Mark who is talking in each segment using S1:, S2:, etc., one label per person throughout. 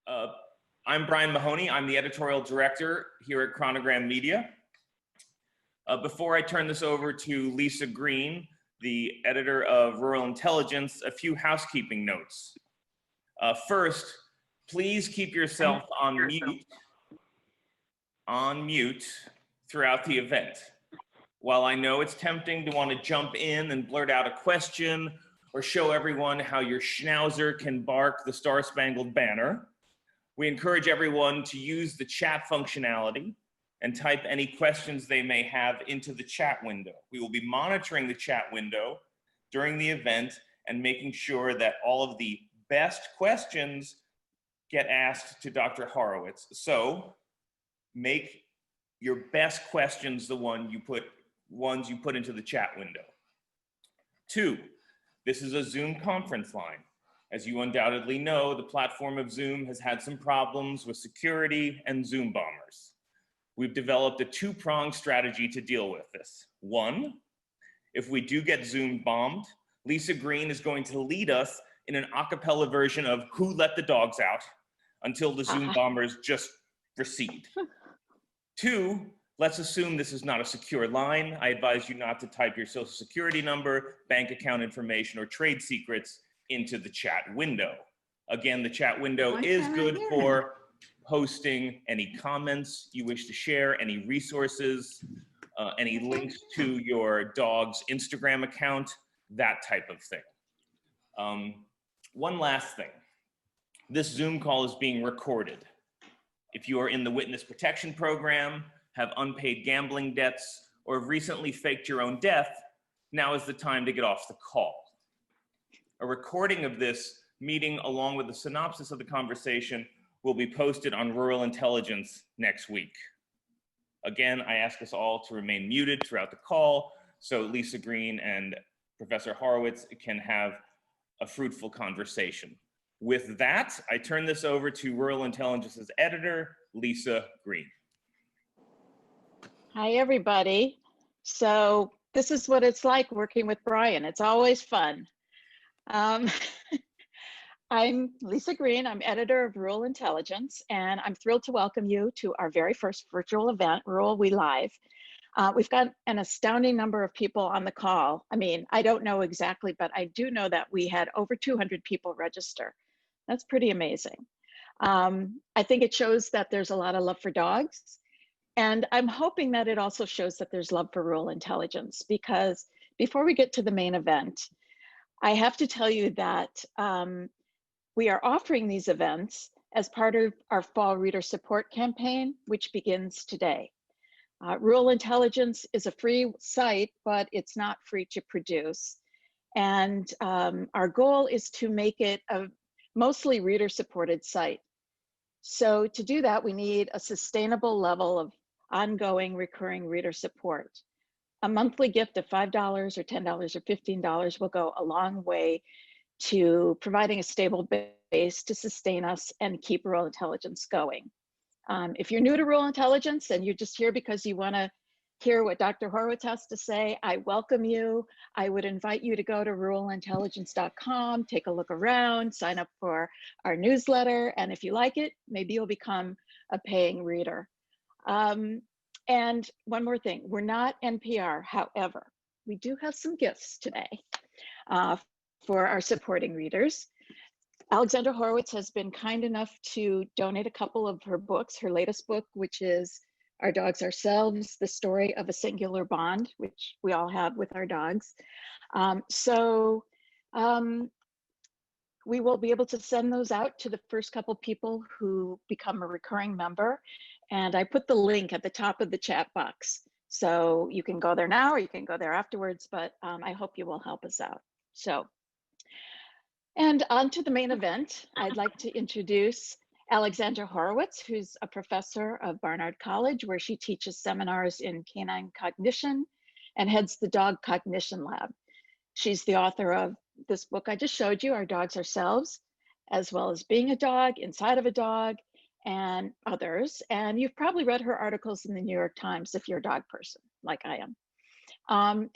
S1: Uh, I'm Brian Mahoney. I'm the editorial director here at Chronogram Media. Before I turn this over to Lisa Green, the editor of Rural Intelligence, a few housekeeping notes. First, please keep yourself on mute throughout the event. While I know it's tempting to want to jump in and blurt out a question or show everyone how your schnauzer can bark the Star-Spangled Banner, we encourage everyone to use the chat functionality and type any questions they may have into the chat window. We will be monitoring the chat window during the event and making sure that all of the best questions get asked to Dr. Horowitz. So make your best questions the ones you put into the chat window. 2, this is a Zoom conference line. As you undoubtedly know, the platform of Zoom has had some problems with security and Zoom bombers. We've developed a 2-pronged strategy to deal with this. 1, if we do get Zoom bombed, Lisa Green is going to lead us in an a cappella version of Who Let the Dogs Out until the Zoom bombers just recede. 2, let's assume this is not a secure line. I advise you not to type your social security number, bank account information, or trade secrets into the chat window. Again, the chat window is good for posting any comments you wish to share, any resources, any links to your dog's Instagram account, that type of thing. One last thing. This Zoom call is being recorded. If you are in the witness protection program, have unpaid gambling debts, or have recently faked your own death, now is the time to get off the call. A recording of this meeting, along with a synopsis of the conversation, will be posted on Rural Intelligence next week. Again, I ask us all to remain muted throughout the call so Lisa Green and Professor Horowitz can have a fruitful conversation. With that, I turn this over to Rural Intelligence's editor, Lisa Green.
S2: Hi, everybody. So this is what it's like working with Brian. It's always fun. I'm Lisa Green. I'm editor of Rural Intelligence, and I'm thrilled to welcome you to our very first virtual event, Rural We Live. We've got an astounding number of people on the call. I mean, I don't know exactly, but I do know that we had over 200 people register. That's pretty amazing. I think it shows that there's a lot of love for dogs, and I'm hoping that it also shows that there's love for rural intelligence, because before we get to the main event, I have to tell you that we are offering these events as part of our fall reader support campaign, which begins today. Rural Intelligence is a free site, but it's not free to produce. And our goal is to make it a mostly reader supported site. So to do that, we need a sustainable level of ongoing recurring reader support. A monthly gift of $5 or $10 or $15 will go a long way to providing a stable base to sustain us and keep Rural Intelligence going. If you're new to Rural Intelligence and you're just here because you want to hear what Dr. Horowitz has to say, I welcome you. I would invite you to go to ruralintelligence.com, take a look around, sign up for our newsletter, and if you like it, maybe you'll become a paying reader. And one more thing, we're not NPR. However, we do have some gifts today for our supporting readers. Alexandra Horowitz has been kind enough to donate a couple of her books, her latest book, which is Our Dogs Ourselves, the story of a singular bond, which we all have with our dogs. We will be able to send those out to the first couple people who become a recurring member. And I put the link at the top of the chat box. So you can go there now or you can go there afterwards, but I hope you will help us out. So, and on to the main event, I'd like to introduce Alexandra Horowitz, who's a professor of Barnard College, where she teaches seminars in canine cognition and heads the Dog Cognition Lab. She's the author of this book I just showed you, Our Dogs Ourselves, as well as Being a Dog, Inside of a Dog, and others. And you've probably read her articles in the New York Times if you're a dog person, like I am.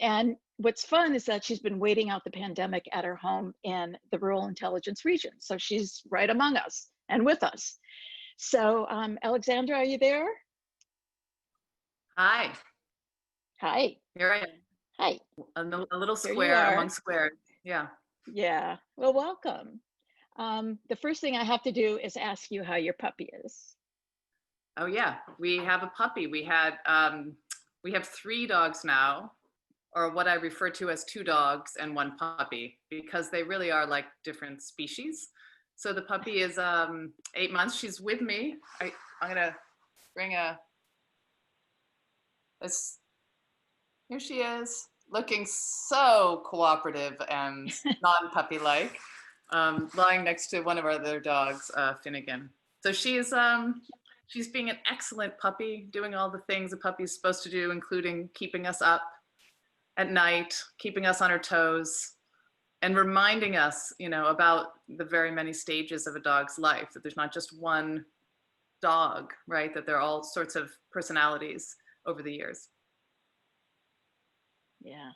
S2: And what's fun is that she's been waiting out the pandemic at her home in the Rural Intelligence region. So she's right among us and with us. So Alexandra, are you there?
S3: Hi,
S2: Hi.
S3: here I am.
S2: Hi.
S3: A little
S2: Here you
S3: square
S2: are.
S3: among squares. Yeah.
S2: Yeah. Well, welcome. The first thing I have to do is ask you how your puppy is.
S3: Oh yeah, we have a puppy. We have 3 dogs now, or what I refer to as 2 dogs and 1 puppy, because they really are like different species. So the puppy is 8 months. She's with me. I'm gonna bring this. Here she is, looking so cooperative and non-puppy-like, lying next to one of our other dogs, Finnegan. So she's being an excellent puppy, doing all the things a puppy is supposed to do, including keeping us up at night, keeping us on our toes, and reminding us, about the very many stages of a dog's life, that there's not just one dog, right? That there are all sorts of personalities over the years.
S2: Yeah.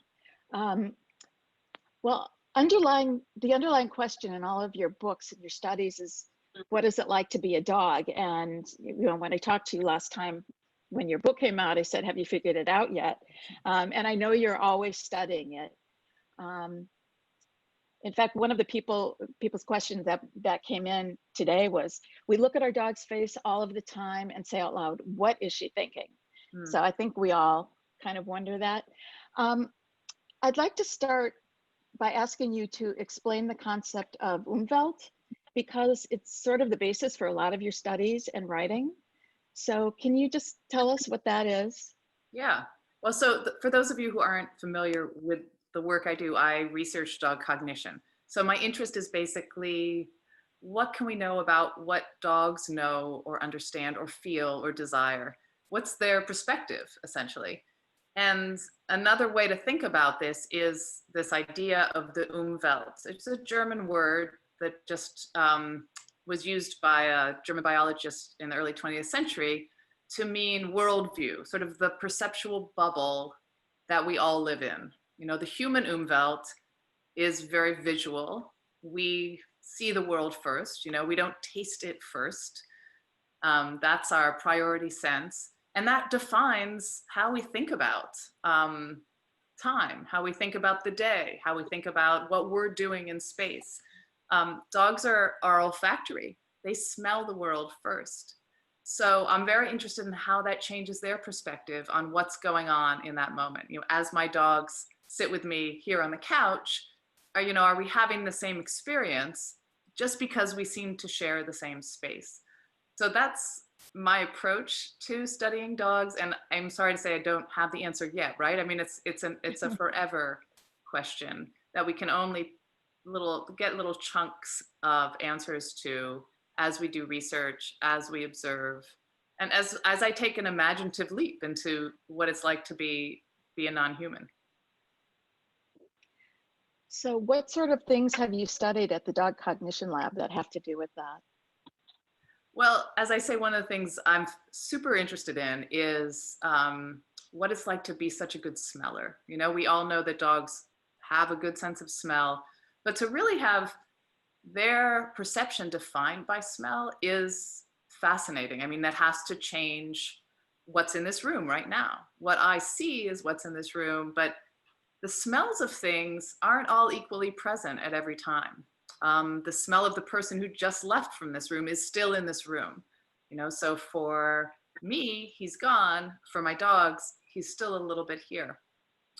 S2: Well, the underlying question in all of your books and your studies is, what is it like to be a dog? And when I talked to you last time, when your book came out, I said, have you figured it out yet? And I know you're always studying it. In fact, one of the people's questions that came in today was, we look at our dog's face all of the time and say out loud, what is she thinking? So I think we all kind of wonder that. I'd like to start by asking you to explain the concept of umwelt, because it's sort of the basis for a lot of your studies and writing. So can you just tell us what that is?
S3: Yeah. Well, so for those of you who aren't familiar with the work I do, I research dog cognition. So my interest is basically, what can we know about what dogs know or understand or feel or desire? What's their perspective, essentially? And another way to think about this is this idea of the umwelt. It's a German word that just was used by a German biologist in the early 20th century to mean worldview, sort of the perceptual bubble that we all live in. The human umwelt is very visual. We see the world first, we don't taste it first. That's our priority sense. And that defines how we think about time, how we think about the day, how we think about what we're doing in space. Dogs are olfactory. They smell the world first. So I'm very interested in how that changes their perspective on what's going on in that moment. As my dogs sit with me here on the couch, are we having the same experience just because we seem to share the same space? So that's my approach to studying dogs, and I'm sorry to say I don't have the answer yet, right? I mean, it's a forever question that we can only get little chunks of answers to as we do research, as we observe, and as I take an imaginative leap into what it's like to be a non-human.
S2: So what sort of things have you studied at the Dog Cognition Lab that have to do with that?
S3: Well, as I say, one of the things I'm super interested in is what it's like to be such a good smeller. We all know that dogs have a good sense of smell, but to really have their perception defined by smell is fascinating. I mean, that has to change what's in this room right now. What I see is what's in this room, but the smells of things aren't all equally present at every time. The smell of the person who just left from this room is still in this room. So for me, he's gone. For my dogs, he's still a little bit here.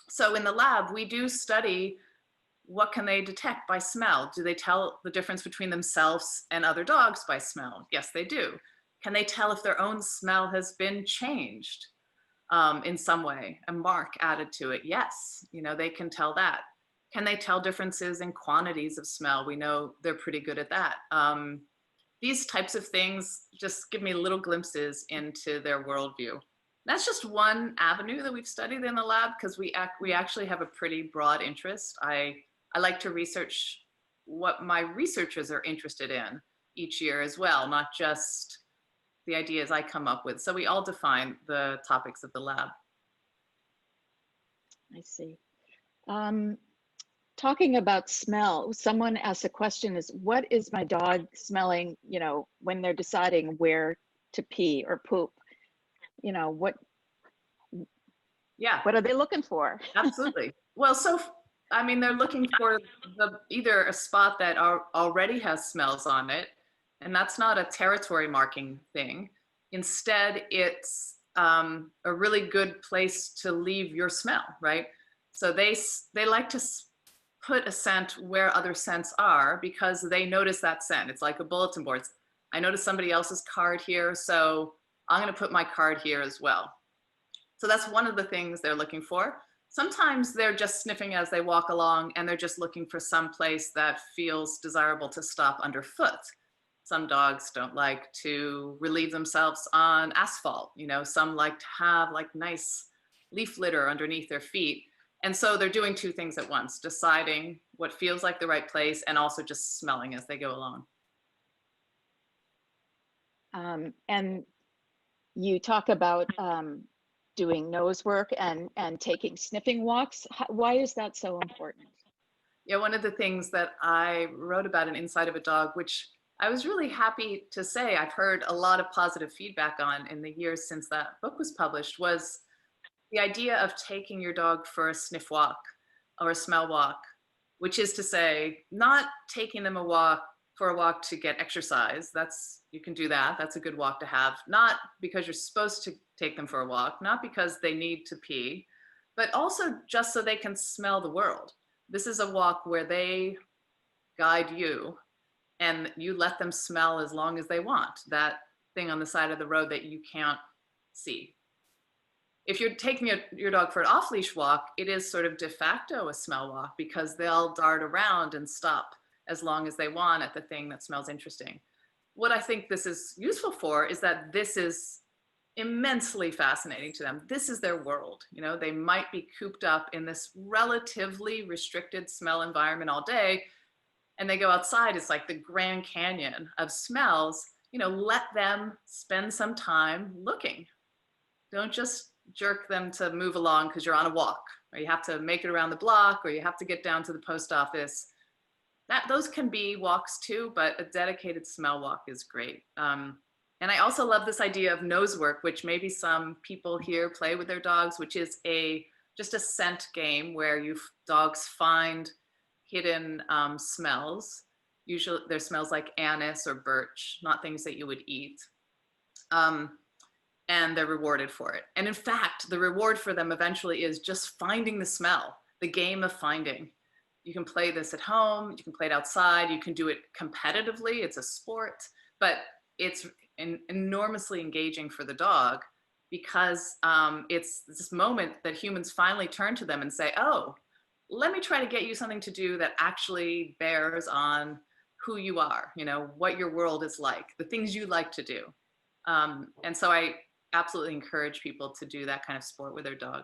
S3: So in the lab, we do study what can they detect by smell. Do they tell the difference between themselves and other dogs by smell? Yes, they do. Can they tell if their own smell has been changed in some way, a mark added to it? Yes, they can tell that. Can they tell differences in quantities of smell? We know they're pretty good at that. These types of things just give me little glimpses into their worldview. That's just one avenue that we've studied in the lab, because we actually have a pretty broad interest. I like to research what my researchers are interested in each year as well, not just the ideas I come up with. So we all define the topics of the lab.
S2: I see. talking about smell, someone asked a question is, what is my dog smelling, when they're deciding where to pee or poop? What
S3: Yeah,
S2: are they looking for?
S3: absolutely. Well, I mean, they're looking for either a spot that already has smells on it, and that's not a territory marking thing. Instead, it's a really good place to leave your smell, right? So they like to put a scent where other scents are because they notice that scent. It's like a bulletin board. I noticed somebody else's card here, so I'm going to put my card here as well. So that's one of the things they're looking for. Sometimes they're just sniffing as they walk along and they're just looking for some place that feels desirable to stop underfoot. Some dogs don't like to relieve themselves on asphalt. Some like to have like nice leaf litter underneath their feet. And so they're doing two things at once, deciding what feels like the right place and also just smelling as they go along.
S2: And you talk about doing nose work and taking sniffing walks. Why is that so important?
S3: Yeah, one of the things that I wrote about in Inside of a Dog, which I was really happy to say I've heard a lot of positive feedback on in the years since that book was published, was the idea of taking your dog for a sniff walk or a smell walk, which is to say, not taking them for a walk to get exercise. You can do that. That's a good walk to have. Not because you're supposed to take them for a walk, not because they need to pee, but also just so they can smell the world. This is a walk where they guide you and you let them smell as long as they want, that thing on the side of the road that you can't see. If you're taking your dog for an off-leash walk, it is sort of de facto a smell walk because they'll dart around and stop as long as they want at the thing that smells interesting. What I think this is useful for is that this is immensely fascinating to them. This is their world. They might be cooped up in this relatively restricted smell environment all day, and they go outside, it's like the Grand Canyon of smells. Let them spend some time looking. Don't just jerk them to move along because you're on a walk, or you have to make it around the block, or you have to get down to the post office. Those can be walks too, but a dedicated smell walk is great. And I also love this idea of nose work, which maybe some people here play with their dogs, which is just a scent game where dogs find hidden smells. Usually there's smells like anise or birch, not things that you would eat. And they're rewarded for it. And in fact, the reward for them eventually is just finding the smell, the game of finding. You can play this at home, you can play it outside, you can do it competitively, it's a sport, but it's enormously engaging for the dog because it's this moment that humans finally turn to them and say, oh, let me try to get you something to do that actually bears on who you are, what your world is like, the things you like to do. And so I absolutely encourage people to do that kind of sport with their dog.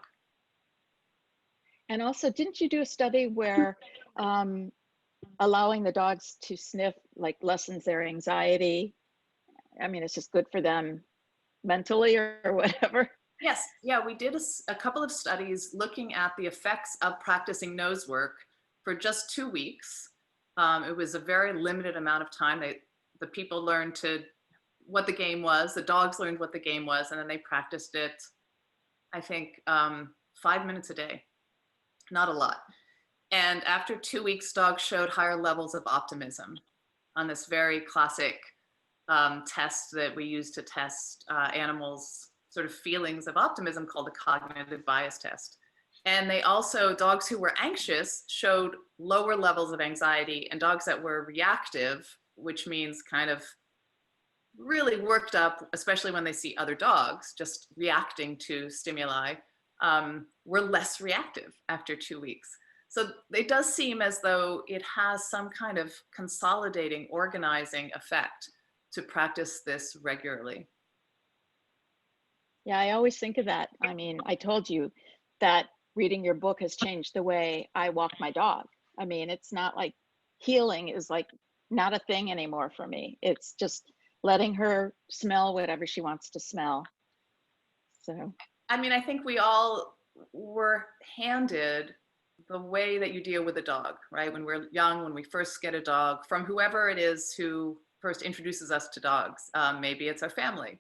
S2: And also, didn't you do a study where allowing the dogs to sniff lessens their anxiety? I mean, it's just good for them mentally or whatever.
S3: Yes, yeah, we did a couple of studies looking at the effects of practicing nose work for just 2 weeks. It was a very limited amount of time. The people learned what the game was, the dogs learned what the game was, and then they practiced it, I think, 5 minutes a day, not a lot. And after 2 weeks, dogs showed higher levels of optimism on this very classic test that we use to test animals' sort of feelings of optimism called the cognitive bias test. And they also, dogs who were anxious showed lower levels of anxiety, and dogs that were reactive, which means kind of really worked up, especially when they see other dogs just reacting to stimuli, were less reactive after 2 weeks. So it does seem as though it has some kind of consolidating, organizing effect to practice this regularly.
S2: Yeah, I always think of that. I mean, I told you that reading your book has changed the way I walk my dog. I mean, it's not like healing is not a thing anymore for me. It's just letting her smell whatever she wants to smell. So,
S3: I mean, I think we all were handed the way that you deal with a dog, right? When we're young, when we first get a dog, from whoever it is who first introduces us to dogs. Maybe it's our family.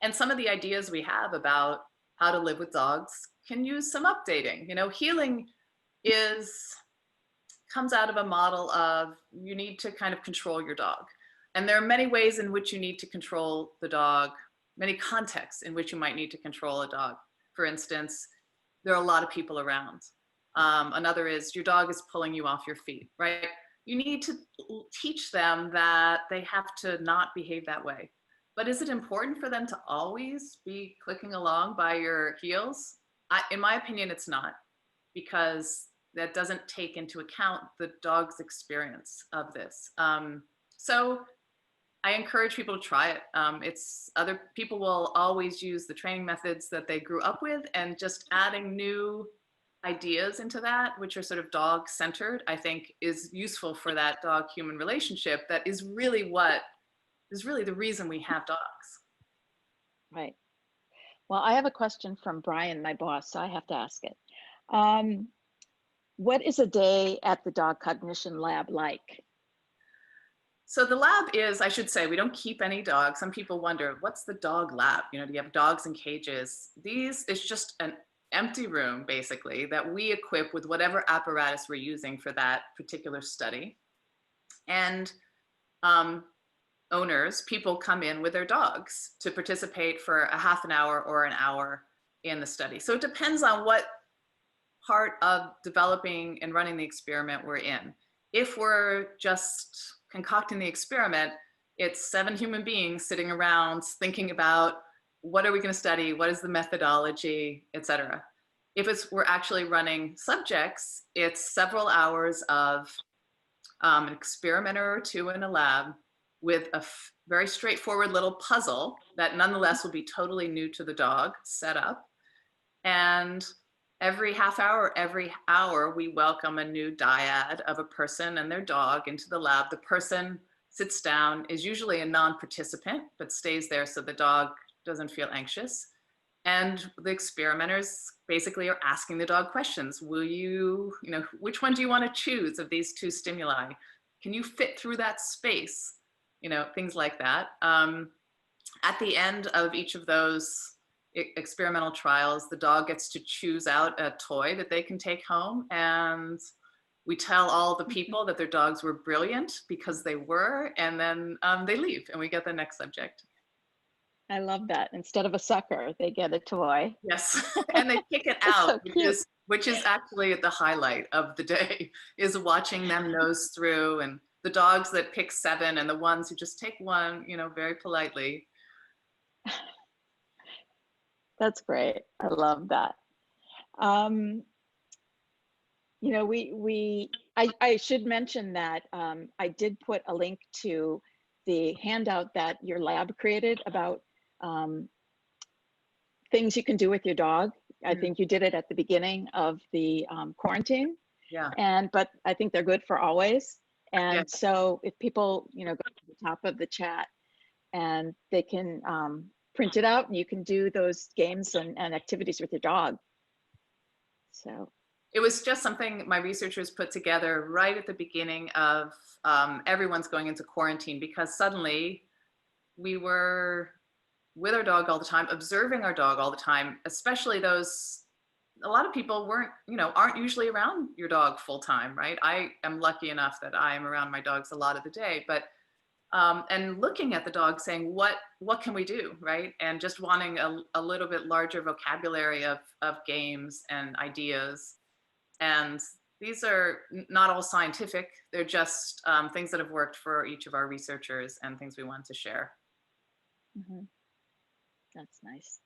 S3: And some of the ideas we have about how to live with dogs can use some updating. You know, healing comes out of a model of you need to kind of control your dog. And there are many ways in which you need to control the dog, many contexts in which you might need to control a dog. For instance, there are a lot of people around. Another is your dog is pulling you off your feet, right? You need to teach them that they have to not behave that way. But is it important for them to always be clicking along by your heels? In my opinion, it's not, because that doesn't take into account the dog's experience of this. So I encourage people to try it. Other people will always use the training methods that they grew up with, and just adding new ideas into that, which are sort of dog centered, I think is useful for that dog human relationship. That is really the reason we have dogs.
S2: Right. Well, I have a question from Brian, my boss, so I have to ask it. What is a day at the Dog Cognition Lab like?
S3: So the lab is, I should say, we don't keep any dogs. Some people wonder, what's the dog lab? You know, do you have dogs in cages? It's just an empty room, basically, that we equip with whatever apparatus we're using for that particular study. And people come in with their dogs to participate for a half an hour or an hour in the study. So it depends on what part of developing and running the experiment we're in. If we're just concocting the experiment, it's 7 human beings sitting around thinking about what are we going to study, what is the methodology, etc. If we're actually running subjects, it's several hours of an experimenter or two in a lab with a very straightforward little puzzle that nonetheless will be totally new to the dog set up. And every half hour, every hour, we welcome a new dyad of a person and their dog into the lab. The person sits down, is usually a non-participant, but stays there so the dog doesn't feel anxious. And the experimenters basically are asking the dog questions. Which one do you want to choose of these 2 stimuli? Can you fit through that space? Things like that. At the end of each of those experimental trials, the dog gets to choose out a toy that they can take home, and we tell all the people that their dogs were brilliant because they were, and then they leave and we get the next subject.
S2: I love that. Instead of a sucker, they get a toy.
S3: Yes, and they kick it out,
S2: So
S3: which is actually the highlight of the day, is watching them nose through, and the dogs that pick 7 and the ones who just take 1, very politely.
S2: That's great. I love that. I should mention that I did put a link to the handout that your lab created about things you can do with your dog. I think you did it at the beginning of the quarantine.
S3: Yeah.
S2: But I think they're good for always. And so if people, go to the top of the chat and they can print it out, and you can do those games and activities with your dog. So
S3: it was just something my researchers put together right at the beginning of everyone's going into quarantine, because suddenly we were with our dog all the time, observing our dog all the time, especially a lot of people aren't usually around your dog full time, right? I am lucky enough that I am around my dogs a lot of the day, but and looking at the dog saying, what can we do, right? And just wanting a little bit larger vocabulary of games and ideas. And these are not all scientific. They're just things that have worked for each of our researchers and things we want to share.
S2: Mm-hmm. That's nice.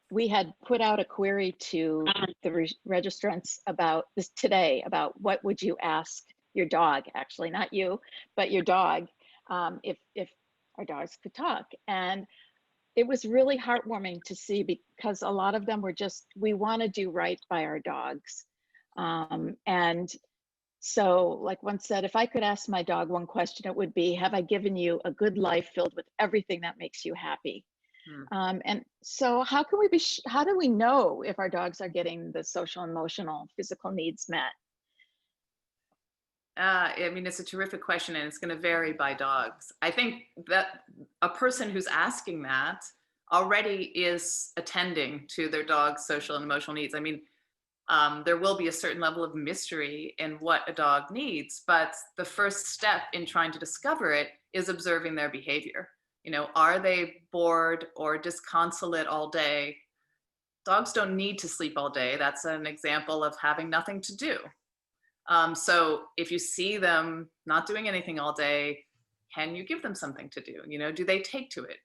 S2: We had put out a query to the registrants about this today, about what would you ask your dog, actually not you, but your dog, if our dogs could talk. And it was really heartwarming to see, because a lot of them were just, we want to do right by our dogs. And so, like one said, if I could ask my dog one question, it would be, have I given you a good life filled with everything that makes you happy? And so how can we how do we know if our dogs are getting the social, emotional, physical needs met?
S3: I mean, it's a terrific question, and it's going to vary by dogs. I think that a person who's asking that already is attending to their dog's social and emotional needs. I mean, there will be a certain level of mystery in what a dog needs, but the first step in trying to discover it is observing their behavior. You know, are they bored or disconsolate all day? Dogs don't need to sleep all day. That's an example of having nothing to do. So if you see them not doing anything all day, can you give them something to do? You know, do they take to it?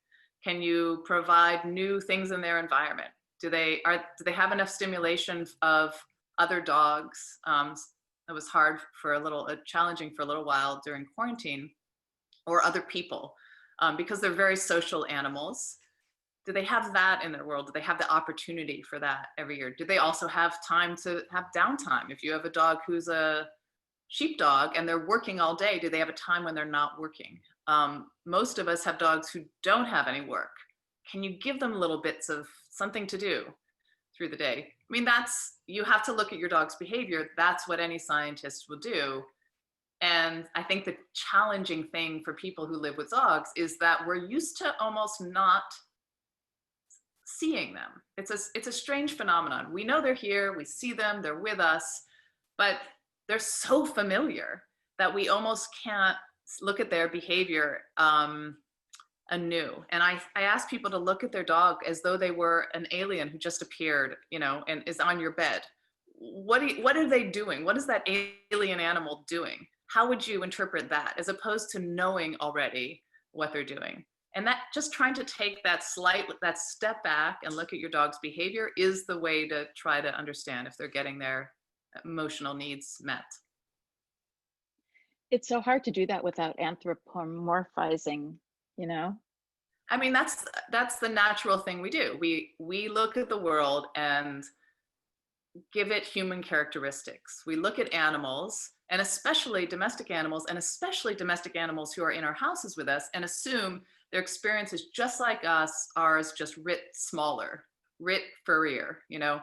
S3: Can you provide new things in their environment? Do they have enough stimulation of other dogs? It was hard for challenging for a little while during quarantine, or other people, because they're very social animals. Do they have that in their world? Do they have the opportunity for that every year? Do they also have time to have downtime? If you have a dog who's a sheepdog and they're working all day, do they have a time when they're not working? Most of us have dogs who don't have any work. Can you give them little bits of something to do through the day? I mean, you have to look at your dog's behavior. That's what any scientist will do. And I think the challenging thing for people who live with dogs is that we're used to almost not seeing them. It's a strange phenomenon. We know they're here, we see them, they're with us, but they're so familiar that we almost can't look at their behavior anew. And I ask people to look at their dog as though they were an alien who just appeared, you know, and is on your bed. What are they doing? What is that alien animal doing? How would you interpret that, as opposed to knowing already what they're doing? And that, just trying to take that step back and look at your dog's behavior is the way to try to understand if they're getting their emotional needs met.
S2: It's so hard to do that without anthropomorphizing, you know?
S3: I mean, that's the natural thing we do. We look at the world and give it human characteristics. We look at animals, and especially domestic animals, who are in our houses with us, and assume their experience is just like us, ours just writ smaller, writ furrier, you know?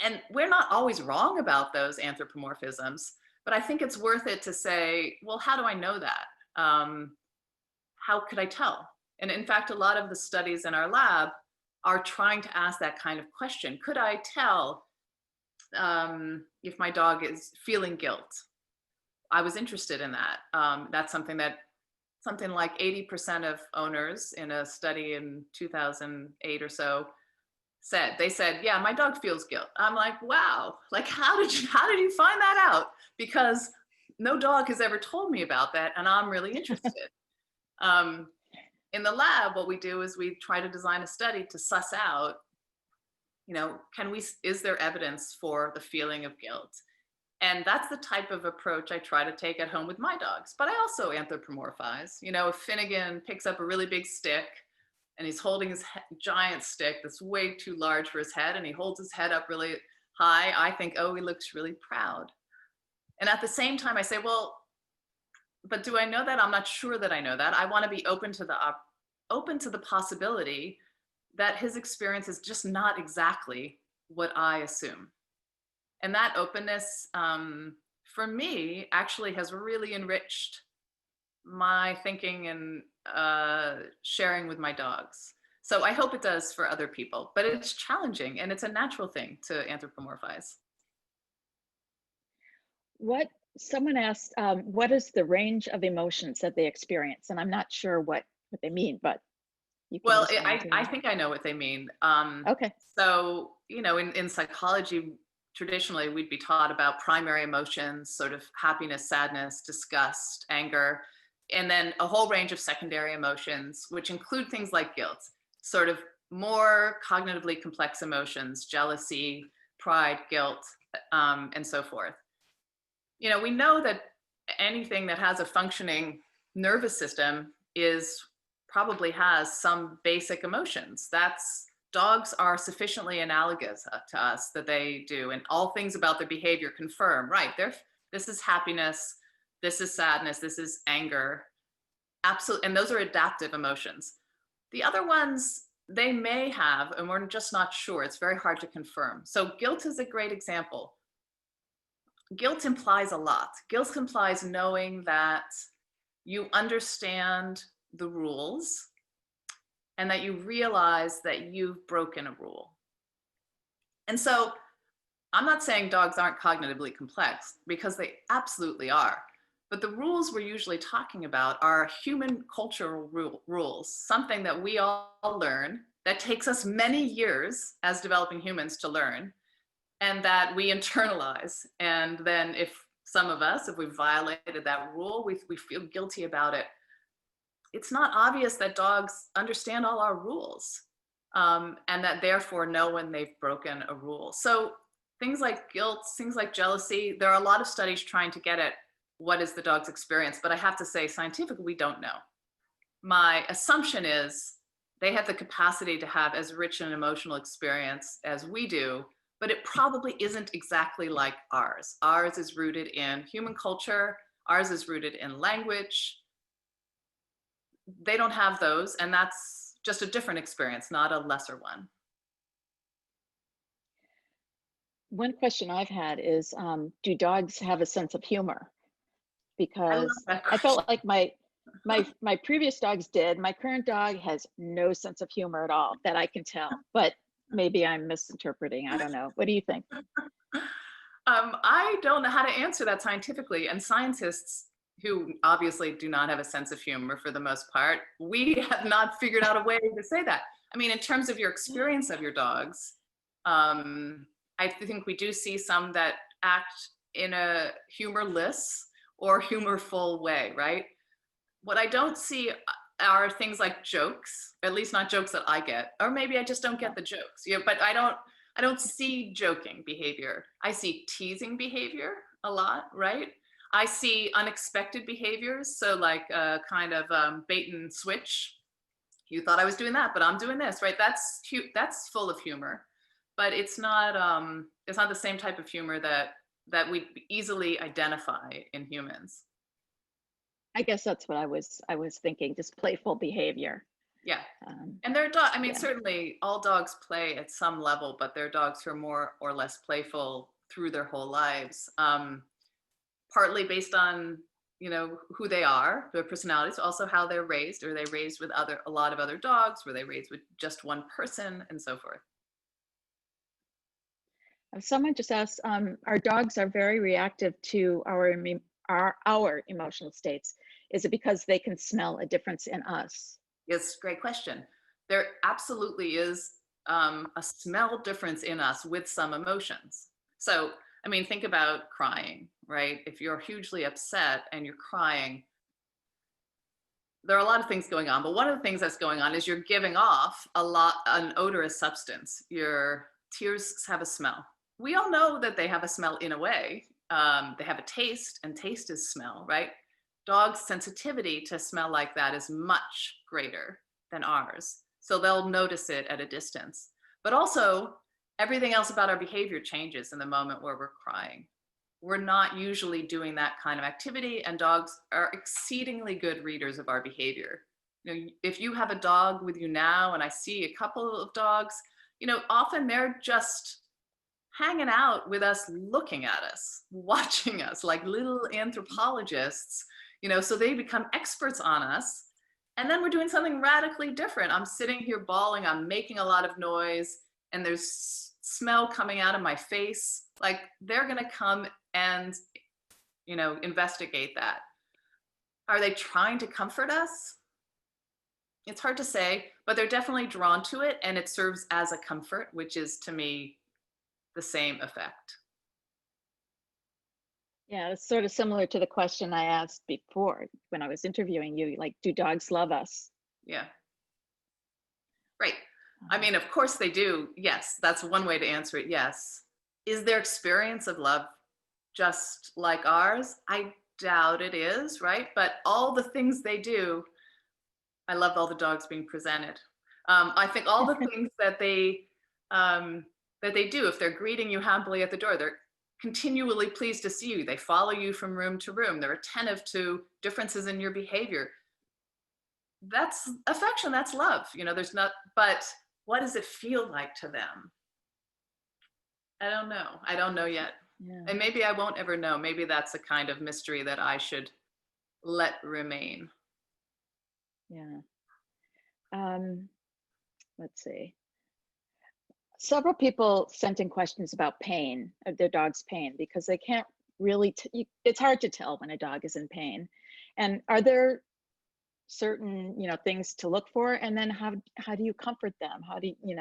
S3: And we're not always wrong about those anthropomorphisms, but I think it's worth it to say, well, how do I know that? How could I tell? And in fact, a lot of the studies in our lab are trying to ask that kind of question. Could I tell if my dog is feeling guilt? I was interested in that. That's something like 80% of owners in a study in 2008 or so said. They said, yeah, my dog feels guilt. I'm like, wow, like how did you find that out? Because no dog has ever told me about that, and I'm really interested. In the lab, what we do is we try to design a study to suss out, you know, is there evidence for the feeling of guilt? And that's the type of approach I try to take at home with my dogs. But I also anthropomorphize. You know, if Finnegan picks up a really big stick and he's holding his giant stick that's way too large for his head, and he holds his head up really high, I think, oh, he looks really proud. And at the same time, I say, well, but do I know that? I'm not sure that I know that. I want to be open to the possibility that his experience is just not exactly what I assume. And that openness, for me, actually has really enriched my thinking and sharing with my dogs. So I hope it does for other people, but it's challenging, and it's a natural thing to anthropomorphize.
S2: Someone asked, what is the range of emotions that they experience? And I'm not sure what they mean, but you can.
S3: Well, I think I know what they mean.
S2: Okay.
S3: So, you know, in psychology, traditionally we'd be taught about primary emotions, sort of happiness, sadness, disgust, anger, and then a whole range of secondary emotions, which include things like guilt, sort of more cognitively complex emotions, jealousy, pride, guilt, and so forth. You know, we know that anything that has a functioning nervous system probably has some basic emotions. Dogs are sufficiently analogous to us that they do, and all things about their behavior confirm, right, this is happiness, this is sadness, this is anger. Absolutely, and those are adaptive emotions. The other ones, they may have, and we're just not sure. It's very hard to confirm. So guilt is a great example. Guilt implies a lot. Guilt implies knowing that you understand the rules and that you realize that you've broken a rule. And so I'm not saying dogs aren't cognitively complex, because they absolutely are. But the rules we're usually talking about are human cultural rules, something that we all learn that takes us many years as developing humans to learn, and that we internalize. And then if some of us, if we violated that rule, we feel guilty about it. It's not obvious that dogs understand all our rules, and that therefore know when they've broken a rule. So things like guilt, things like jealousy, there are a lot of studies trying to get at what is the dog's experience, but I have to say scientifically, we don't know. My assumption is they have the capacity to have as rich an emotional experience as we do, but it probably isn't exactly like ours. Ours is rooted in human culture. Ours is rooted in language. They don't have those, and that's just a different experience, not a lesser one.
S2: One question I've had is, do dogs have a sense of humor? Because I
S3: question.
S2: felt like my previous dogs did. My current dog has no sense of humor at all, that I can tell. But maybe I'm misinterpreting. I don't know. What do you think?
S3: I don't know how to answer that scientifically. And scientists who obviously do not have a sense of humor for the most part, we have not figured out a way to say that. I mean, in terms of your experience of your dogs, I think we do see some that act in a humorless or humorful way, right? What I don't see are things like jokes, at least not jokes that I get, or maybe I just don't get the jokes. Yeah, but I don't see joking behavior. I see teasing behavior a lot, right? I see unexpected behaviors, so like kind of bait and switch. You thought I was doing that, but I'm doing this, right? That's full of humor, but it's not the same type of humor that we easily identify in humans.
S2: I guess that's what I was thinking, just playful behavior.
S3: Yeah. And their dog, I mean,
S2: Yeah.
S3: certainly all dogs play at some level, but there are dogs who are more or less playful through their whole lives. Partly based on, who they are, their personalities, also how they're raised. Are they raised with a lot of other dogs? Were they raised with just one person, and so forth?
S2: Someone just asked, our dogs are very reactive to our emotional states. Is it because they can smell a difference in us?
S3: Yes, great question. There absolutely is a smell difference in us with some emotions. So, I mean, think about crying, right? If you're hugely upset and you're crying, there are a lot of things going on, but one of the things that's going on is you're giving off an odorous substance. Your tears have a smell. We all know that they have a smell in a way. They have a taste, and taste is smell, right? Dogs' sensitivity to smell like that is much greater than ours. So they'll notice it at a distance. But also, everything else about our behavior changes in the moment where we're crying. We're not usually doing that kind of activity, and dogs are exceedingly good readers of our behavior. If you have a dog with you now, and I see a couple of dogs, often they're just hanging out with us, looking at us, watching us like little anthropologists, so they become experts on us. And then we're doing something radically different. I'm sitting here bawling, I'm making a lot of noise, and there's smell coming out of my face. Like, they're gonna come and, investigate that. Are they trying to comfort us? It's hard to say, but they're definitely drawn to it, and it serves as a comfort, which is, to me, the same effect.
S2: Yeah, it's sort of similar to the question I asked before when I was interviewing you, like, do dogs love us?
S3: Yeah. Right. I mean, of course they do. Yes, that's one way to answer it. Yes. Is their experience of love just like ours? I doubt it is, right? But all the things they do, I love all the dogs being presented. I think all the things that they do, if they're greeting you happily at the door, they're continually pleased to see you. They follow you from room to room. They're attentive to differences in your behavior. that's affection, that's love. There's not, but what does it feel like to them? I don't know. I don't know yet.
S2: Yeah.
S3: And maybe I won't ever know. Maybe that's a kind of mystery that I should let remain.
S2: Yeah. Let's see. Several people sent in questions about pain, of their dog's pain, because they can't really, it's hard to tell when a dog is in pain. And are there certain, things to look for? And then how do you comfort them? How do you,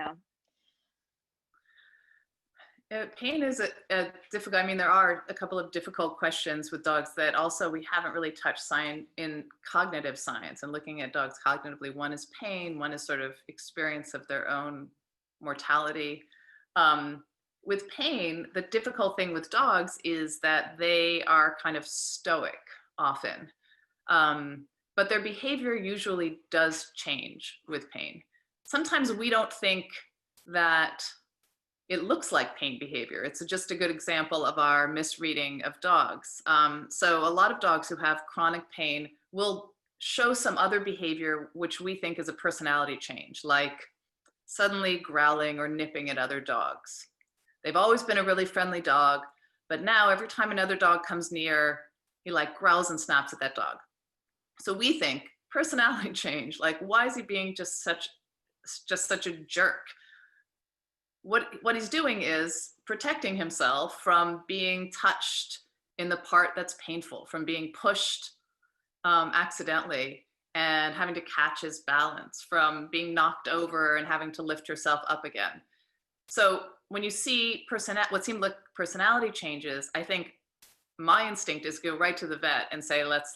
S3: Pain is a difficult, there are a couple of difficult questions with dogs that also we haven't really touched in cognitive science and looking at dogs cognitively. One is pain, one is sort of experience of their own mortality. With pain, the difficult thing with dogs is that they are kind of stoic often, but their behavior usually does change with pain. Sometimes we don't think that it looks like pain behavior. It's just a good example of our misreading of dogs. So a lot of dogs who have chronic pain will show some other behavior which we think is a personality change, like suddenly growling or nipping at other dogs. They've always been a really friendly dog, but now every time another dog comes near, he like growls and snaps at that dog. So we think personality change, like why is he being just such a jerk? What he's doing is protecting himself from being touched in the part that's painful, from being pushed accidentally and having to catch his balance, from being knocked over and having to lift yourself up again. So when you see what seem like personality changes, I think my instinct is go right to the vet and say, let's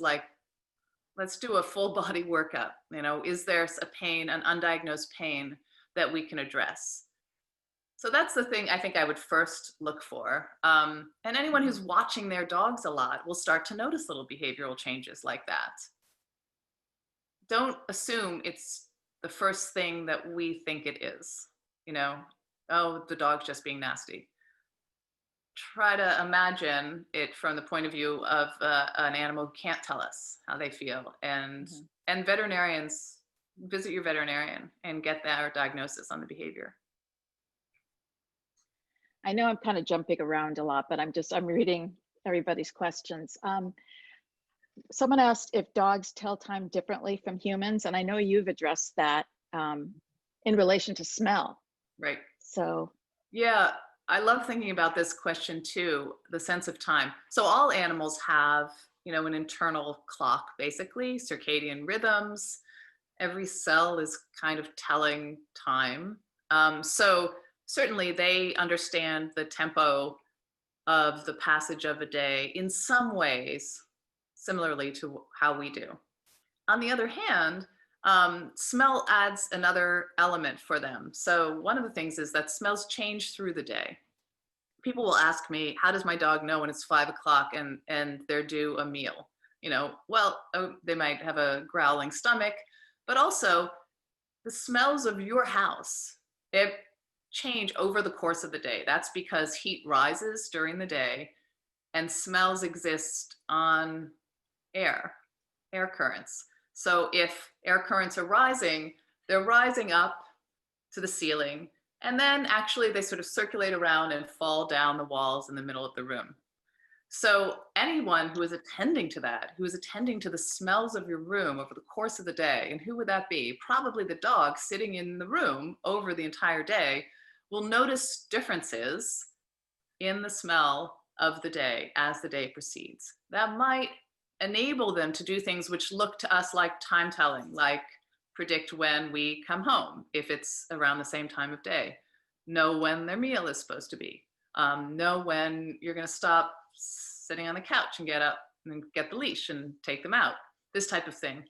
S3: do a full body workup. Is there a pain, an undiagnosed pain that we can address? So that's the thing I think I would first look for. And anyone who's watching their dogs a lot will start to notice little behavioral changes like that. Don't assume it's the first thing that we think it is. Oh, the dog's just being nasty. Try to imagine it from the point of view of an animal who can't tell us how they feel. And veterinarians, visit your veterinarian and get their diagnosis on the behavior.
S2: I know I'm kind of jumping around a lot, but I'm reading everybody's questions. Someone asked if dogs tell time differently from humans, and I know you've addressed that in relation to smell.
S3: Right.
S2: So.
S3: Yeah, I love thinking about this question too, the sense of time. So all animals have, an internal clock, basically, circadian rhythms. Every cell is kind of telling time. So certainly they understand the tempo of the passage of a day in some ways, similarly to how we do. On the other hand, smell adds another element for them. So one of the things is that smells change through the day. People will ask me, how does my dog know when it's 5 o'clock and they're due a meal? They might have a growling stomach, but also the smells of your house, it change over the course of the day. That's because heat rises during the day and smells exist on air currents. So if air currents are rising, they're rising up to the ceiling, and then actually they sort of circulate around and fall down the walls in the middle of the room. So anyone who is attending to that, who is attending to the smells of your room over the course of the day, and who would that be? Probably the dog sitting in the room over the entire day, will notice differences in the smell of the day as the day proceeds. That might enable them to do things which look to us like time telling, like predict when we come home, if it's around the same time of day, know when their meal is supposed to be, know when you're going to stop sitting on the couch and get up and get the leash and take them out, this type of thing.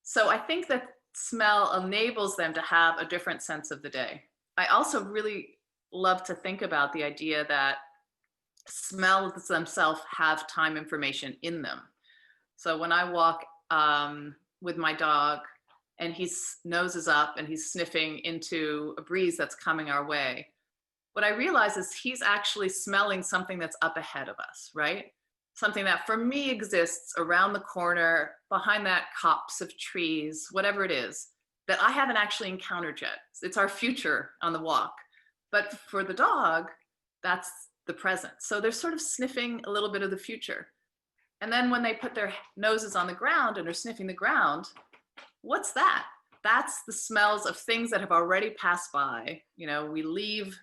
S3: So I think that smell enables them to have a different sense of the day. I also really love to think about the idea that smells themselves have time information in them. So when I walk with my dog and his nose is up and he's sniffing into a breeze that's coming our way, what I realize is he's actually smelling something that's up ahead of us, right? something that for me exists around the corner, behind that copse of trees, whatever it is, that I haven't actually encountered yet. It's our future on the walk. But for the dog, that's the present. So they're sort of sniffing a little bit of the future. And then when they put their noses on the ground and are sniffing the ground, what's that? That's the smells of things that have already passed by. You know, we leave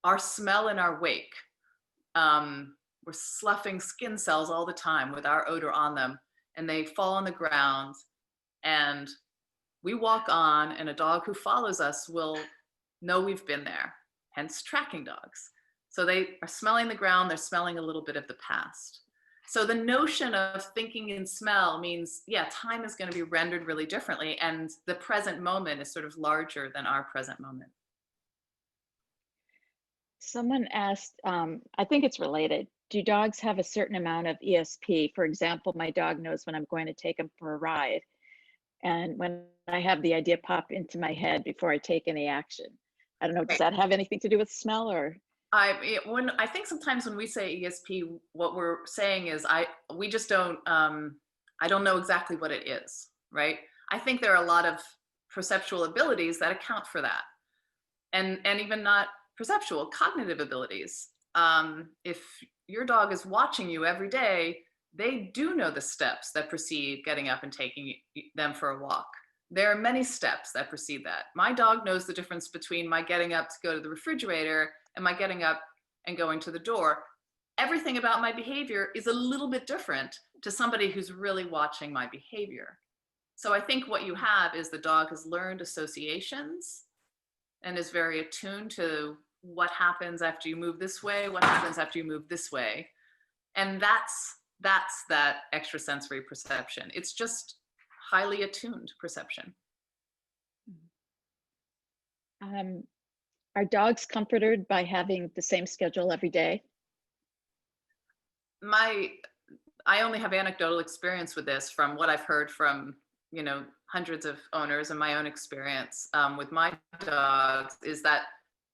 S3: our smell in our wake. We're sloughing skin cells all the time with our odor on them, and they fall on the ground, and we walk on, and a dog who follows us will know we've been there, hence tracking dogs. So they are smelling the ground, they're smelling a little bit of the past. So the notion of thinking in smell means, yeah, time is going to be rendered really differently, and the present moment is sort of larger than our present moment.
S2: Someone asked, I think it's related. Do dogs have a certain amount of ESP? For example, my dog knows when I'm going to take him for a ride. And when I have the idea pop into my head before I take any action. I don't know, does that have anything to do with smell or?
S3: I think sometimes when we say ESP, what we're saying is we just don't, I don't know exactly what it is, right? I think there are a lot of perceptual abilities that account for that. And even not perceptual, cognitive abilities. If your dog is watching you every day, they do know the steps that precede getting up and taking them for a walk. There are many steps that precede that. My dog knows the difference between my getting up to go to the refrigerator and my getting up and going to the door. Everything about my behavior is a little bit different to somebody who's really watching my behavior. So I think what you have is the dog has learned associations and is very attuned to what happens after you move this way, what happens after you move this way. And that's that extrasensory perception. It's just highly attuned perception.
S2: Are dogs comforted by having the same schedule every day?
S3: I only have anecdotal experience with this from what I've heard from, hundreds of owners and my own experience with my dogs is that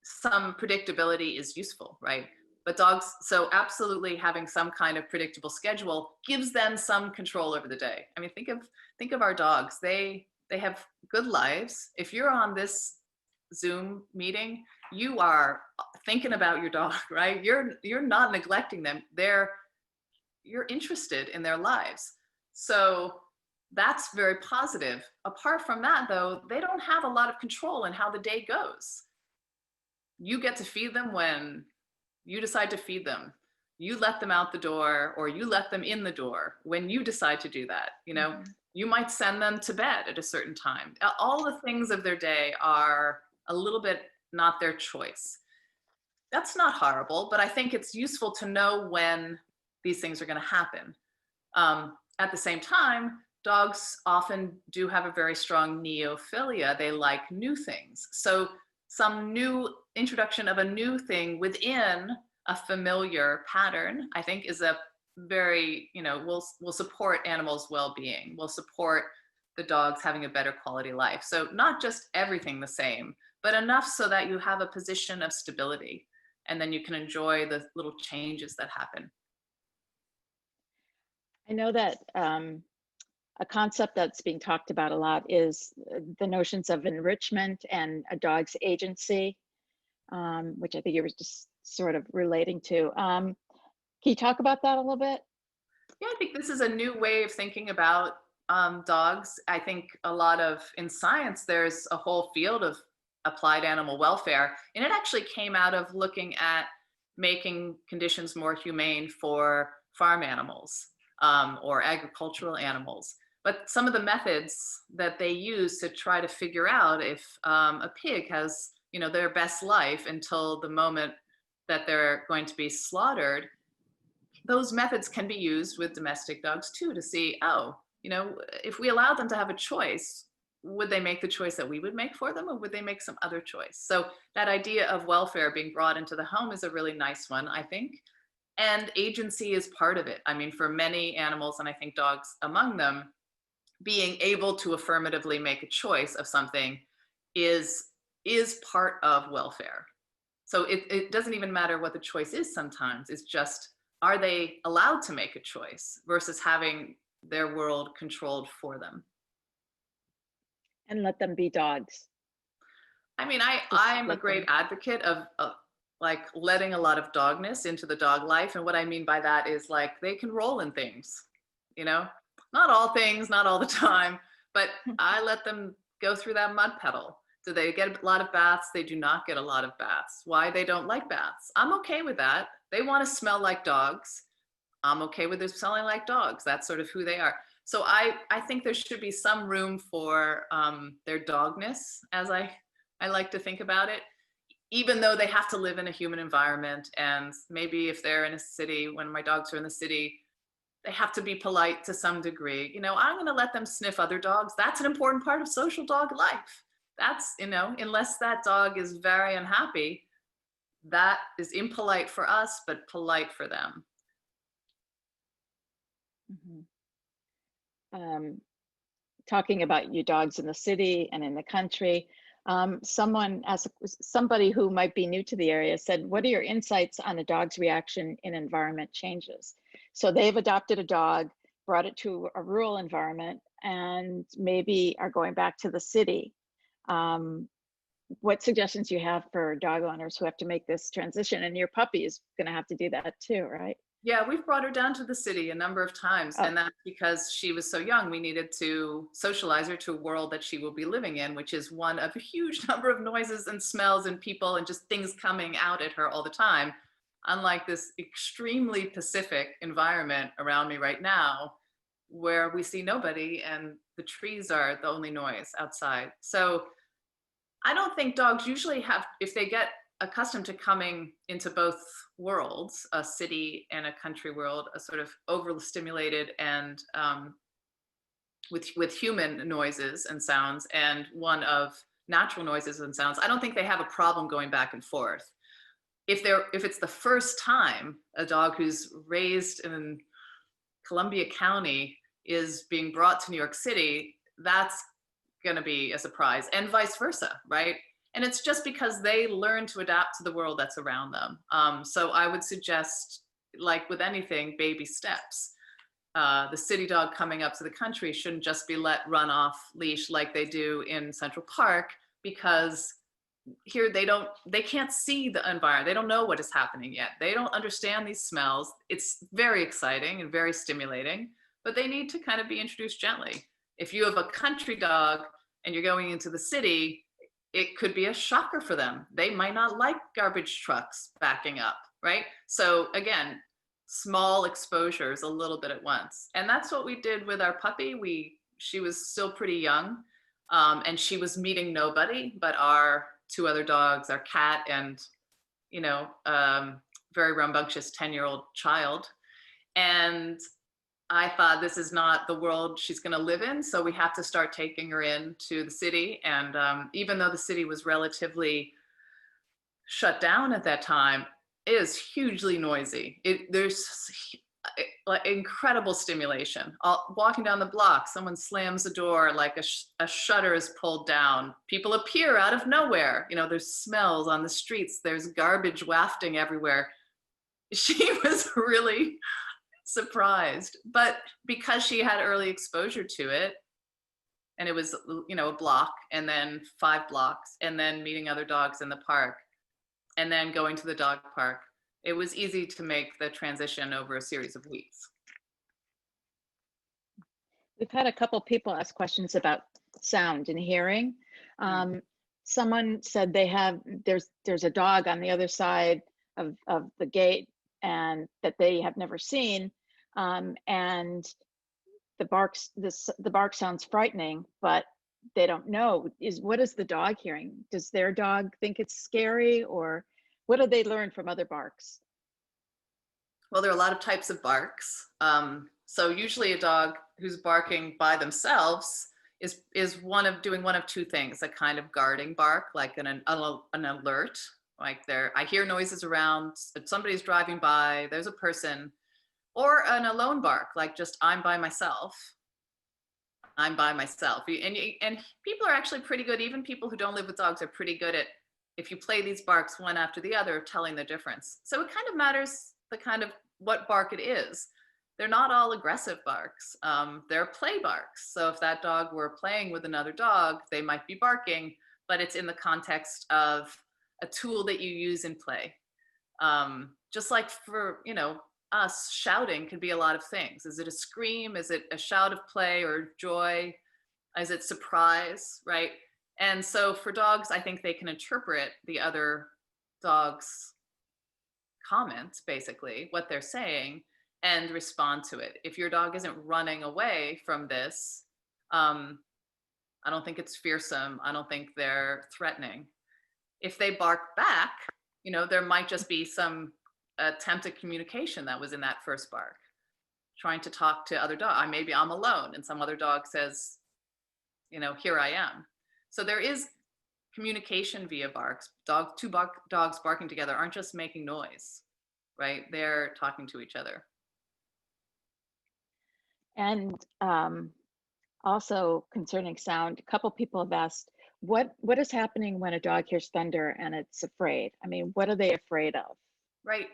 S3: some predictability is useful, right? But dogs, so absolutely having some kind of predictable schedule gives them some control over the day. I mean, think of our dogs. They have good lives. If you're on this Zoom meeting, you are thinking about your dog, right? You're not neglecting them. You're interested in their lives. So that's very positive. Apart from that, though, they don't have a lot of control in how the day goes. You get to feed them when you decide to feed them. You let them out the door, or you let them in the door when you decide to do that. Mm-hmm. You might send them to bed at a certain time. All the things of their day are a little bit not their choice. That's not horrible, but I think it's useful to know when these things are going to happen. At the same time, dogs often do have a very strong neophilia. They like new things. So some new introduction of a new thing within a familiar pattern, I think, is a very, will support animals' well-being, will support the dogs having a better quality life. So not just everything the same, but enough so that you have a position of stability, and then you can enjoy the little changes that happen.
S2: I know that a concept that's being talked about a lot is the notions of enrichment and a dog's agency, which I think you were just sort of relating to. Can you talk about that a little bit?
S3: Yeah, I think this is a new way of thinking about dogs. I think in science, there's a whole field of applied animal welfare, and it actually came out of looking at making conditions more humane for farm animals or agricultural animals. But some of the methods that they use to try to figure out if a pig has, their best life until the moment that they're going to be slaughtered, those methods can be used with domestic dogs too, to see, if we allow them to have a choice, would they make the choice that we would make for them, or would they make some other choice? So that idea of welfare being brought into the home is a really nice one, I think. And agency is part of it. I mean, for many animals, and I think dogs among them, being able to affirmatively make a choice of something is part of welfare. So it doesn't even matter what the choice is sometimes. It's just are they allowed to make a choice versus having their world controlled for them?
S2: And let them be dogs.
S3: I mean,
S2: Just
S3: I'm a
S2: let
S3: great
S2: them.
S3: advocate of like letting a lot of dogness into the dog life. And what I mean by that is like they can roll in things, you know, not all things, not all the time, but I let them go through that mud puddle. Do they get a lot of baths? They do not get a lot of baths. Why they don't like baths? I'm okay with that. They want to smell like dogs. I'm okay with them smelling like dogs. That's sort of who they are. So I think there should be some room for their dogness, as I like to think about it, even though they have to live in a human environment. And maybe if they're in a city, when my dogs are in the city, they have to be polite to some degree. You know, I'm going to let them sniff other dogs. That's an important part of social dog life. That's, you know, unless that dog is very unhappy, that is impolite for us, but polite for them.
S2: Talking about your dogs in the city and in the country, someone asked, somebody who might be new to the area said, what are your insights on a dog's reaction in environment changes? So they've adopted a dog, brought it to a rural environment, and maybe are going back to the city. What suggestions do you have for dog owners who have to make this transition? And your puppy is going to have to do that too, right?
S3: Yeah, we've brought her down to the city a number of times, and that's because she was so young. We needed to socialize her to a world that she will be living in, which is one of a huge number of noises and smells and people and just things coming out at her all the time. Unlike this extremely Pacific environment around me right now, where we see nobody and the trees are the only noise outside. So I don't think dogs usually have, if they get accustomed to coming into both worlds, a city and a country world, a sort of overstimulated and with human noises and sounds, and one of natural noises and sounds, I don't think they have a problem going back and forth. If it's the first time a dog who's raised in Columbia County is being brought to New York City, that's going to be a surprise, and vice versa, right? And it's just because they learn to adapt to the world that's around them. So I would suggest, like with anything, baby steps. The city dog coming up to the country shouldn't just be let run off leash like they do in Central Park, because here they can't see the environment. They don't know what is happening yet. They don't understand these smells. It's very exciting and very stimulating, but they need to kind of be introduced gently. If you have a country dog and you're going into the city, it could be a shocker for them. They might not like garbage trucks backing up, right? So again, small exposures a little bit at once. And that's what we did with our puppy. She was still pretty young, and she was meeting nobody but our two other dogs, our cat and, you know, very rambunctious 10-year-old child. And I thought, this is not the world she's going to live in, so we have to start taking her into the city. And even though the city was relatively shut down at that time, it is hugely noisy. There's incredible stimulation. Walking down the block, someone slams the door, like a shutter is pulled down. People appear out of nowhere. You know, there's smells on the streets. There's garbage wafting everywhere. She was really surprised, but because she had early exposure to it, and it was, you know, a block and then 5 blocks and then meeting other dogs in the park and then going to the dog park, it was easy to make the transition over a series of weeks.
S2: We've had a couple people ask questions about sound and hearing. Someone said there's a dog on the other side of the gate and that they have never seen, and the bark sounds frightening, but they don't know what is the dog hearing? Does their dog think it's scary, or what do they learn from other barks?
S3: Well, there are a lot of types of barks. So usually a dog who's barking by themselves is doing one of two things: a kind of guarding bark, like an alert, like I hear noises around, somebody's driving by, there's a person, or an alone bark, like just I'm by myself. I'm by myself. And people are actually pretty good, even people who don't live with dogs are pretty good at, if you play these barks one after the other, telling the difference. So it kind of matters the kind of what bark it is. They're not all aggressive barks. They're play barks. So if that dog were playing with another dog, they might be barking, but it's in the context of a tool that you use in play. Just like for, us, shouting could be a lot of things. Is it a scream? Is it a shout of play or joy? Is it surprise, right? And so for dogs, I think they can interpret the other dog's comments, basically, what they're saying, and respond to it. If your dog isn't running away from this, I don't think it's fearsome. I don't think they're threatening. If they bark back, there might just be some attempt at communication that was in that first bark, trying to talk to other dogs. Maybe I'm alone and some other dog says, here I am. So there is communication via barks. Two dogs barking together aren't just making noise, right? They're talking to each other.
S2: And also concerning sound, a couple people have asked, what is happening when a dog hears thunder and it's afraid? I mean, what are they afraid of?
S3: Right.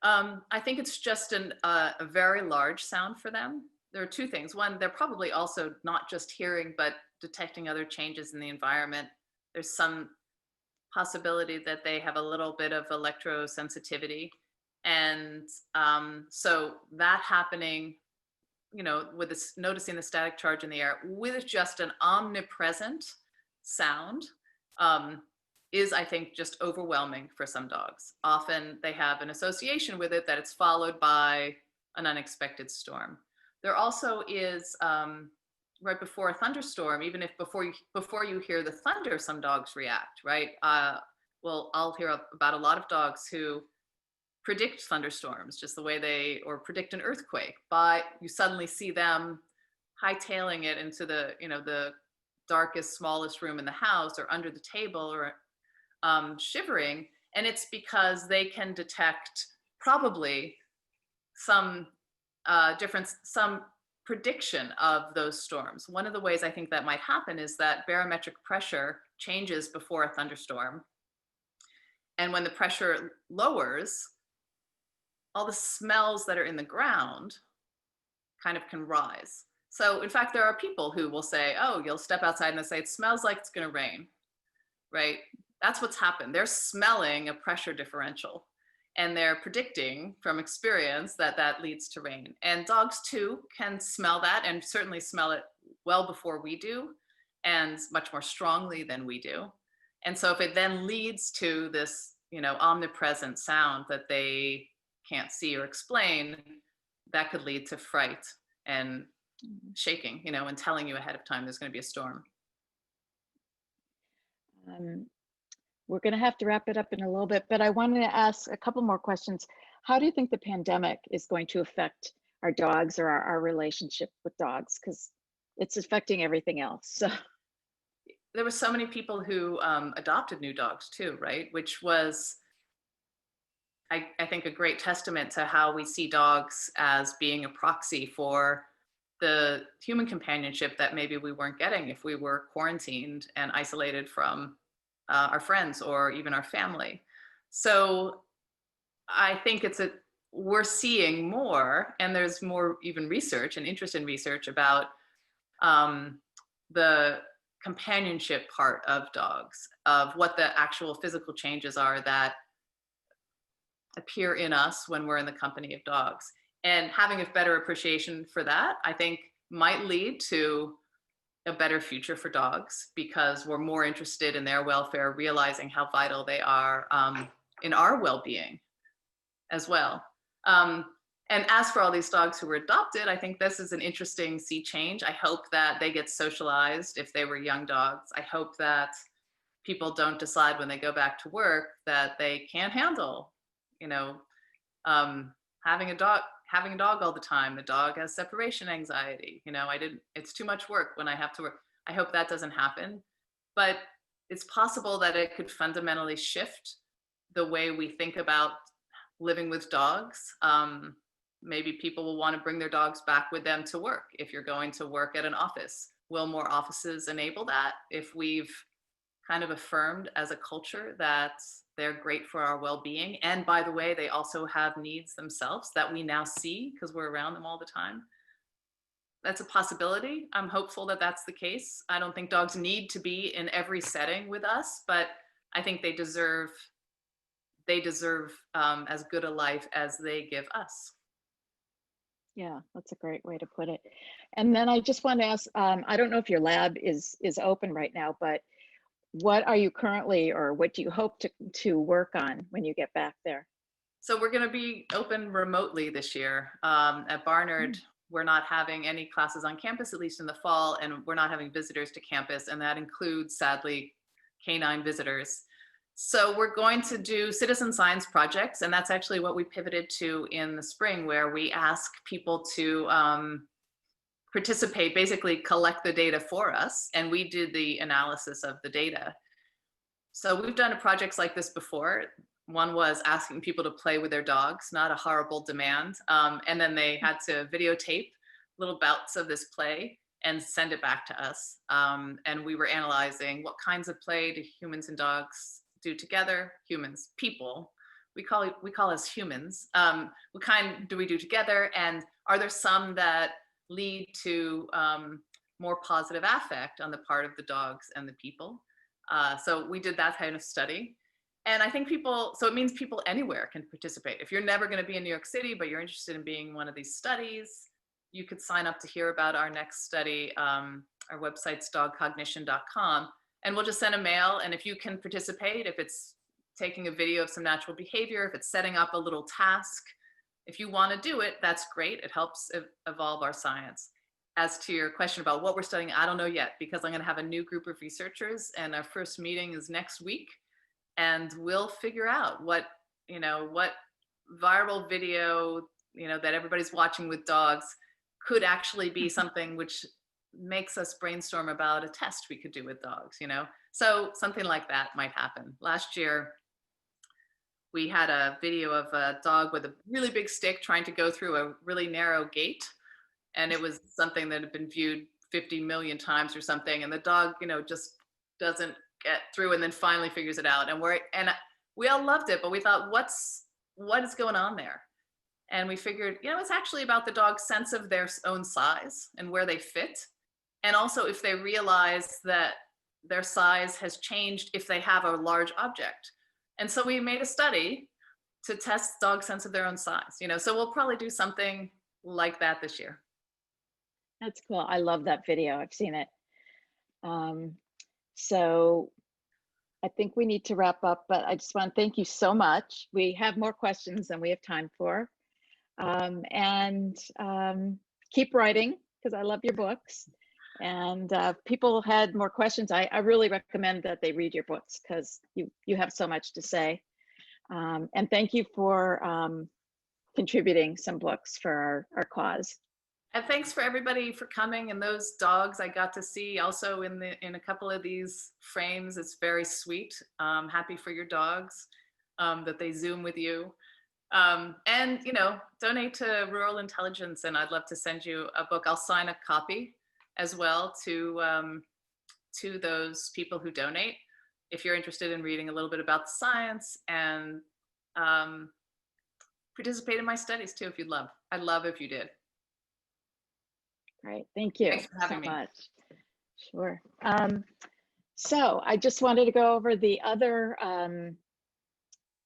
S3: I think it's just a very large sound for them. There are two things. One, they're probably also not just hearing, but detecting other changes in the environment. There's some possibility that they have a little bit of electrosensitivity. And so that happening, with this, noticing the static charge in the air with just an omnipresent sound, is, I think, just overwhelming for some dogs. Often they have an association with it that it's followed by an unexpected storm. There also is, right before a thunderstorm, even if before you hear the thunder, some dogs react, right? Well, I'll hear about a lot of dogs who predict thunderstorms, just the way or predict an earthquake, but you suddenly see them hightailing it into the darkest, smallest room in the house or under the table, or shivering. And it's because they can detect probably some difference, some prediction of those storms. One of the ways I think that might happen is that barometric pressure changes before a thunderstorm. And when the pressure lowers, all the smells that are in the ground kind of can rise. So in fact, there are people who will say, oh, you'll step outside and they'll say, it smells like it's gonna rain, right? That's what's happened. They're smelling a pressure differential and they're predicting from experience that that leads to rain. And dogs too can smell that, and certainly smell it well before we do, and much more strongly than we do. And so if it then leads to this, omnipresent sound that they can't see or explain, that could lead to fright and shaking, and telling you ahead of time there's going to be a storm.
S2: We're going to have to wrap it up in a little bit, but I wanted to ask a couple more questions. How do you think the pandemic is going to affect our dogs or our relationship with dogs? Because it's affecting everything else. So
S3: there were so many people who adopted new dogs too, right? Which was, I think, a great testament to how we see dogs as being a proxy for the human companionship that maybe we weren't getting if we were quarantined and isolated from our friends or even our family. So I think we're seeing more, and there's more even research and interest in research about the companionship part of dogs, of what the actual physical changes are that appear in us when we're in the company of dogs. And having a better appreciation for that, I think, might lead to a better future for dogs, because we're more interested in their welfare, realizing how vital they are in our well-being as well. And as for all these dogs who were adopted, I think this is an interesting sea change. I hope that they get socialized if they were young dogs. I hope that people don't decide when they go back to work that they can't handle, having a dog all the time. The dog has separation anxiety. It's too much work when I have to work. I hope that doesn't happen, but it's possible that it could fundamentally shift the way we think about living with dogs. Maybe people will want to bring their dogs back with them to work. If you're going to work at an office, will more offices enable that if we've kind of affirmed as a culture that they're great for our well-being. And by the way, they also have needs themselves that we now see because we're around them all the time. That's a possibility. I'm hopeful that that's the case. I don't think dogs need to be in every setting with us, but I think they deserve as good a life as they give us.
S2: Yeah, that's a great way to put it. And then I just want to ask, I don't know if your lab is open right now, but what are you currently, or what do you hope to work on when you get back there?
S3: So we're going to be open remotely this year. At Barnard, we're not having any classes on campus, at least in the fall, and we're not having visitors to campus, and that includes, sadly, canine visitors. So we're going to do citizen science projects, and that's actually what we pivoted to in the spring, where we ask people to participate, basically collect the data for us, and we did the analysis of the data. So we've done projects like this before. One was asking people to play with their dogs, not a horrible demand. And then they had to videotape little bouts of this play and send it back to us. And we were analyzing what kinds of play do humans and dogs do together. Humans, people, we call us humans. What kind do we do together? And are there some that lead to more positive affect on the part of the dogs and the people? So we did that kind of study. And I think so it means people anywhere can participate. If you're never going to be in New York City, but you're interested in being one of these studies, you could sign up to hear about our next study. Our website's dogcognition.com. And we'll just send a mail. And if you can participate, if it's taking a video of some natural behavior, if it's setting up a little task, if you want to do it, that's great. It helps evolve our science. As to your question about what we're studying, I don't know yet, because I'm going to have a new group of researchers, and our first meeting is next week. And we'll figure out what viral video, that everybody's watching with dogs could actually be something which makes us brainstorm about a test we could do with dogs, So something like that might happen. Last year, we had a video of a dog with a really big stick trying to go through a really narrow gate. And it was something that had been viewed 50 million times or something. And the dog, just doesn't get through, and then finally figures it out. And we all loved it, but we thought, what is going on there? And we figured, it's actually about the dog's sense of their own size and where they fit. And also if they realize that their size has changed if they have a large object. And so we made a study to test dogs' sense of their own size, so we'll probably do something like that this year.
S2: That's cool. I love that video. I've seen it. So I think we need to wrap up, but I just want to thank you so much. We have more questions than we have time for. And keep writing, because I love your books. And people had more questions. I really recommend that they read your books, because you have so much to say. And thank you for contributing some books for our cause.
S3: And thanks for everybody for coming, and those dogs I got to see also in a couple of these frames. It's very sweet. Happy for your dogs that they Zoom with you. And donate to Rural Intelligence, and I'd love to send you a book. I'll sign a copy as well to those people who donate, if you're interested in reading a little bit about the science and participate in my studies too, if you'd love. I'd love if you did.
S2: Great, thank you
S3: so
S2: much. Sure. So I just wanted to go over the other,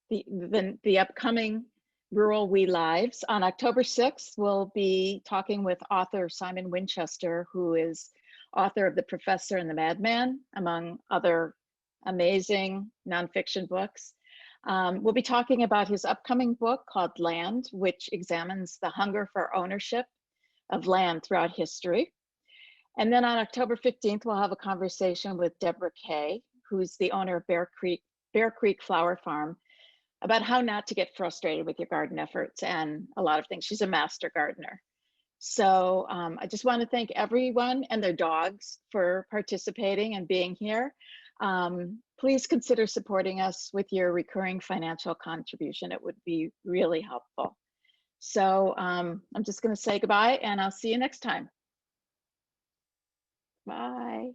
S2: the upcoming Rural We Lives. On October 6th, we'll be talking with author Simon Winchester, who is author of The Professor and the Madman, among other amazing nonfiction books. We'll be talking about his upcoming book called Land, which examines the hunger for ownership of land throughout history. And then on October 15th, we'll have a conversation with Deborah Kay, who's the owner of Bear Creek Flower Farm, about how not to get frustrated with your garden efforts and a lot of things. She's a master gardener. So I just want to thank everyone and their dogs for participating and being here. Please consider supporting us with your recurring financial contribution. It would be really helpful. So I'm just going to say goodbye, and I'll see you next time. Bye.